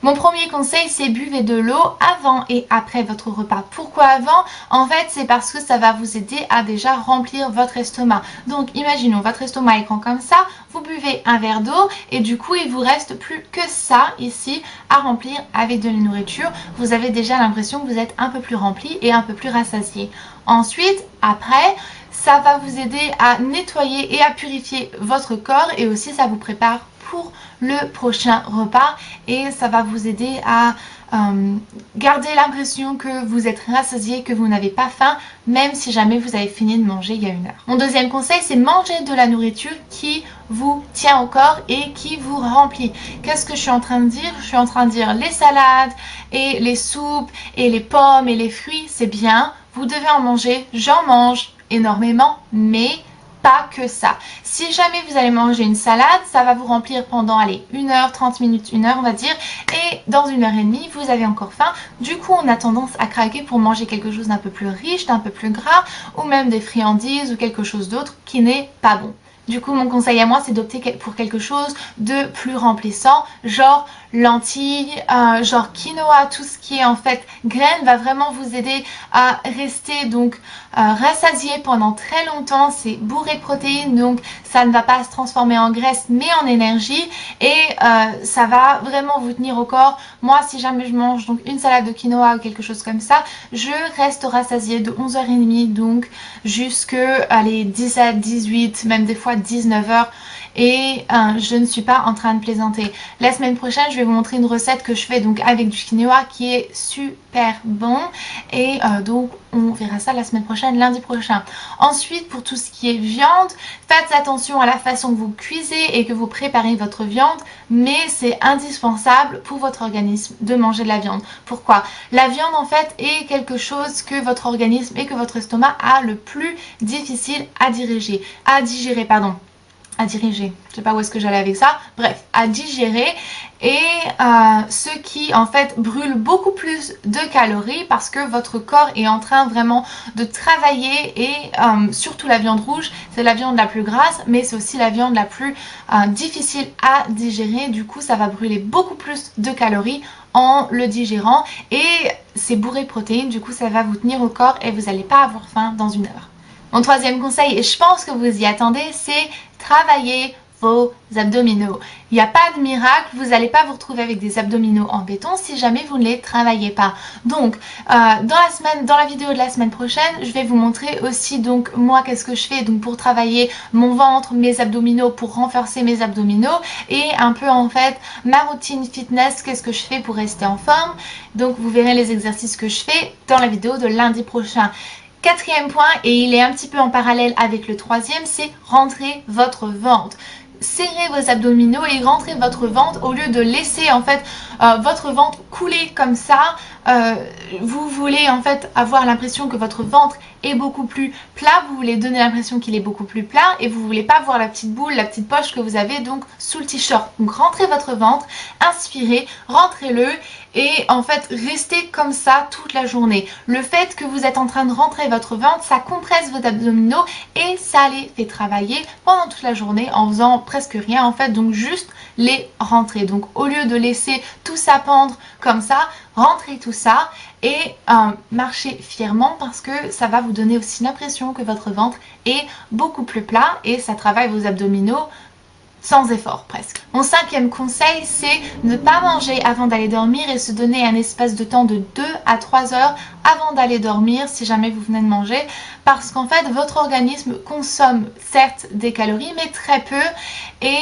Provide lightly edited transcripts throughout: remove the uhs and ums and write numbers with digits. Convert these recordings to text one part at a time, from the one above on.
Mon premier conseil, c'est buvez de l'eau avant et après votre repas. Pourquoi avant? En fait, c'est parce que ça va vous aider à déjà remplir votre estomac. Donc, imaginons, votre estomac est grand comme ça, vous buvez un verre d'eau et du coup, il vous reste plus que ça ici à remplir avec de la nourriture. Vous avez déjà l'impression que vous êtes un peu plus rempli et un peu plus rassasié. Ensuite, après, ça va vous aider à nettoyer et à purifier votre corps et aussi ça vous prépare pour le prochain repas et ça va vous aider à garder l'impression que vous êtes rassasié, que vous n'avez pas faim, même si jamais vous avez fini de manger il y a une heure. Mon deuxième conseil, c'est manger de la nourriture qui vous tient au corps et qui vous remplit. Qu'est-ce que je suis en train de dire? Je suis en train de dire les salades et les soupes et les pommes et les fruits, c'est bien, vous devez en manger, j'en mange énormément, mais pas que ça. Si jamais vous allez manger une salade, ça va vous remplir pendant, allez, 1 heure, 30 minutes, 1 heure on va dire, et dans 1 heure et demie, vous avez encore faim. Du coup, on a tendance à craquer pour manger quelque chose d'un peu plus riche, d'un peu plus gras, ou même des friandises ou quelque chose d'autre qui n'est pas bon. Du coup, mon conseil à moi, c'est d'opter pour quelque chose de plus remplissant, genre lentilles, genre quinoa, tout ce qui est en fait graines va vraiment vous aider à rester donc rassasié pendant très longtemps. C'est bourré de protéines, donc ça ne va pas se transformer en graisse mais en énergie et ça va vraiment vous tenir au corps. Moi, si jamais je mange donc une salade de quinoa ou quelque chose comme ça, je reste rassasiée de 11h30 donc jusqu'à les 17, 18, même des fois 19h. Et je ne suis pas en train de plaisanter. La semaine prochaine, je vais vous montrer une recette que je fais donc avec du quinoa qui est super bon. Et donc, on verra ça la semaine prochaine, lundi prochain. Ensuite, pour tout ce qui est viande, faites attention à la façon que vous cuisez et que vous préparez votre viande. Mais c'est indispensable pour votre organisme de manger de la viande. Pourquoi? La viande, en fait, est quelque chose que votre organisme et que votre estomac a le plus difficile à digérer. À diriger, je sais pas où est-ce que j'allais avec ça, bref, à digérer et ce qui en fait brûle beaucoup plus de calories parce que votre corps est en train vraiment de travailler et surtout la viande rouge, c'est la viande la plus grasse mais c'est aussi la viande la plus difficile à digérer, du coup ça va brûler beaucoup plus de calories en le digérant et c'est bourré de protéines, du coup ça va vous tenir au corps et vous n'allez pas avoir faim dans 1 heure. Mon troisième conseil, et je pense que vous y attendez, c'est travailler vos abdominaux. Il n'y a pas de miracle, vous n'allez pas vous retrouver avec des abdominaux en béton si jamais vous ne les travaillez pas. Donc, dans la vidéo de la semaine prochaine, je vais vous montrer aussi donc moi qu'est-ce que je fais donc pour travailler mon ventre, mes abdominaux, pour renforcer mes abdominaux et un peu en fait ma routine fitness, qu'est-ce que je fais pour rester en forme. Donc, vous verrez les exercices que je fais dans la vidéo de lundi prochain. Quatrième point, et il est un petit peu en parallèle avec le troisième, c'est rentrer votre ventre. Serrez vos abdominaux et rentrez votre ventre au lieu de laisser en fait votre ventre couler comme ça. Vous voulez en fait avoir l'impression que votre ventre est beaucoup plus plat, vous voulez donner l'impression qu'il est beaucoup plus plat et vous voulez pas voir la petite boule, la petite poche que vous avez donc sous le t-shirt. Donc rentrez votre ventre, inspirez, rentrez-le et en fait restez comme ça toute la journée. Le fait que vous êtes en train de rentrer votre ventre, ça compresse vos abdominaux et ça les fait travailler pendant toute la journée en faisant presque rien en fait, donc juste les rentrer. Donc au lieu de laisser tout ça pendre comme ça, rentrez tout ça et marchez fièrement parce que ça va vous donner aussi l'impression que votre ventre est beaucoup plus plat et ça travaille vos abdominaux sans effort presque. Mon cinquième conseil, c'est ne pas manger avant d'aller dormir et se donner un espace de temps de 2 à 3 heures avant d'aller dormir si jamais vous venez de manger parce qu'en fait votre organisme consomme certes des calories mais très peu et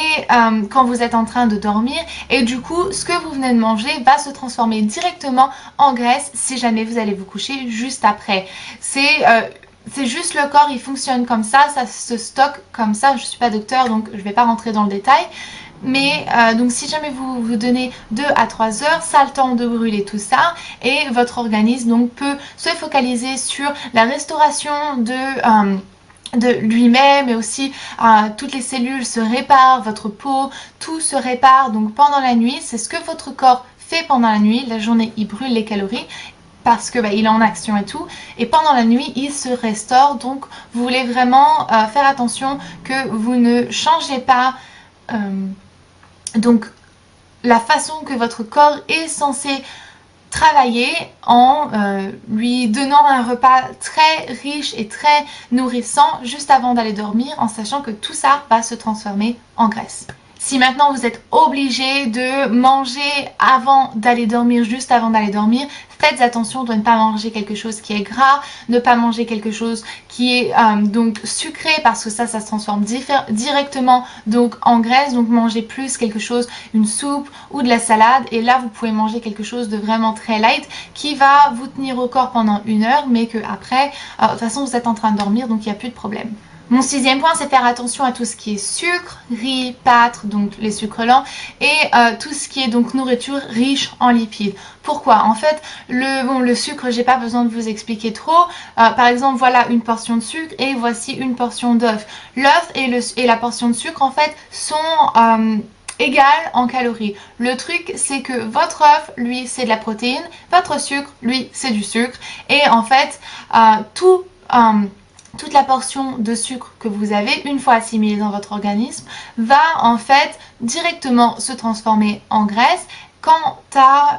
quand vous êtes en train de dormir et du coup ce que vous venez de manger va se transformer directement en graisse si jamais vous allez vous coucher juste après. C'est juste le corps, il fonctionne comme ça se stocke comme ça. Je ne suis pas docteur donc je ne vais pas rentrer dans le détail. Mais donc si jamais vous vous donnez 2 à 3 heures, ça a le temps de brûler tout ça et votre organisme donc peut se focaliser sur la restauration de lui-même et aussi toutes les cellules se réparent, votre peau, tout se répare donc pendant la nuit. C'est ce que votre corps fait pendant la nuit. La journée, il brûle les calories parce que il est en action et tout et pendant la nuit il se restaure, donc vous voulez vraiment faire attention que vous ne changez pas donc la façon que votre corps est censé travailler en lui donnant un repas très riche et très nourrissant juste avant d'aller dormir, en sachant que tout ça va se transformer en graisse. Si maintenant vous êtes obligé de manger avant d'aller dormir, juste avant d'aller dormir, faites attention de ne pas manger quelque chose qui est gras, ne pas manger quelque chose qui est donc sucré, parce que ça se transforme directement donc en graisse. Donc mangez plus quelque chose, une soupe ou de la salade, et là vous pouvez manger quelque chose de vraiment très light qui va vous tenir au corps pendant 1 heure, mais que après, de toute façon vous êtes en train de dormir, donc il n'y a plus de problème. Mon 6e point, c'est faire attention à tout ce qui est sucre, riz, pâtes, donc les sucres lents, et tout ce qui est donc nourriture riche en lipides. Pourquoi? En fait, le sucre, j'ai pas besoin de vous expliquer trop. Par exemple, voilà une portion de sucre et voici une portion d'œuf. L'œuf et la portion de sucre, en fait, sont égales en calories. Le truc, c'est que votre œuf, lui, c'est de la protéine, votre sucre, lui, c'est du sucre, et en fait, toute la portion de sucre que vous avez, une fois assimilée dans votre organisme, va en fait directement se transformer en graisse. Quant à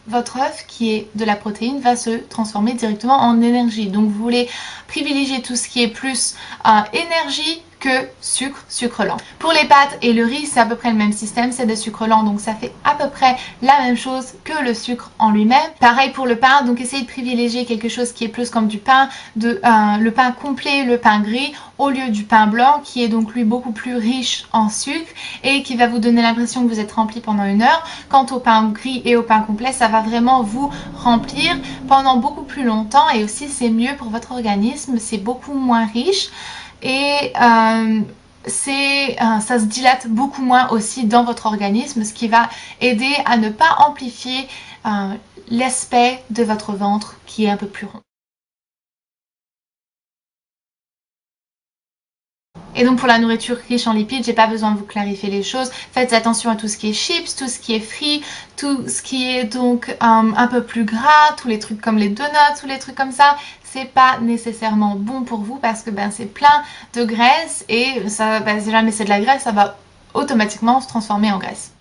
votre œuf, qui est de la protéine, va se transformer directement en énergie. Donc vous voulez privilégier tout ce qui est plus énergie que sucre lent. Pour les pâtes et le riz, c'est à peu près le même système, c'est des sucres lents, donc ça fait à peu près la même chose que le sucre en lui-même. Pareil pour le pain, donc essayez de privilégier quelque chose qui est plus comme du pain, le pain complet, le pain gris, au lieu du pain blanc, qui est donc lui beaucoup plus riche en sucre et qui va vous donner l'impression que vous êtes rempli pendant 1 heure. Quant au pain gris et au pain complet, ça va vraiment vous remplir pendant beaucoup plus longtemps, et aussi c'est mieux pour votre organisme, c'est beaucoup moins riche. Et ça se dilate beaucoup moins aussi dans votre organisme, ce qui va aider à ne pas amplifier l'aspect de votre ventre qui est un peu plus rond. Et donc pour la nourriture riche en lipides, j'ai pas besoin de vous clarifier les choses. Faites attention à tout ce qui est chips, tout ce qui est frit, tout ce qui est donc un peu plus gras, tous les trucs comme les donuts, tous les trucs comme ça. C'est pas nécessairement bon pour vous, parce que c'est plein de graisse, et ça, si jamais c'est de la graisse, ça va automatiquement se transformer en graisse.